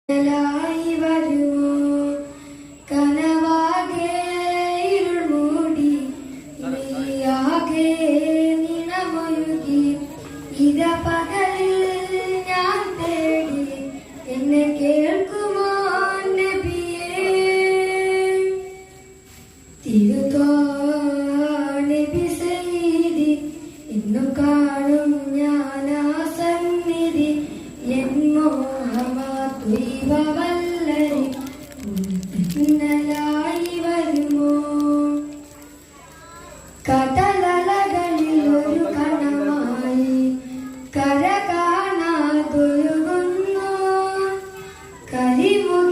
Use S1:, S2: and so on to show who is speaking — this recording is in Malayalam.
S1: ായി വരുമോ കനവാകെ ഇരുൾ മൂടി നീയാകെ നിണമൊഴുകി ഇത പകലിൽ ഞാൻ തേടി എന്നെ കേൾക്കുമോ നബിയേ തിരുതോ നബി സയ്യിദി ഇന്നു കാണും ഞാൻ ആ സന്നിധി എൻ മോഹമാതുവല്ലരി പിന്നലായി വരുമോ കടലലകളിൽ ഒരു കണമായി കര കാണാതൊഴുകുന്നു കരിമുഖ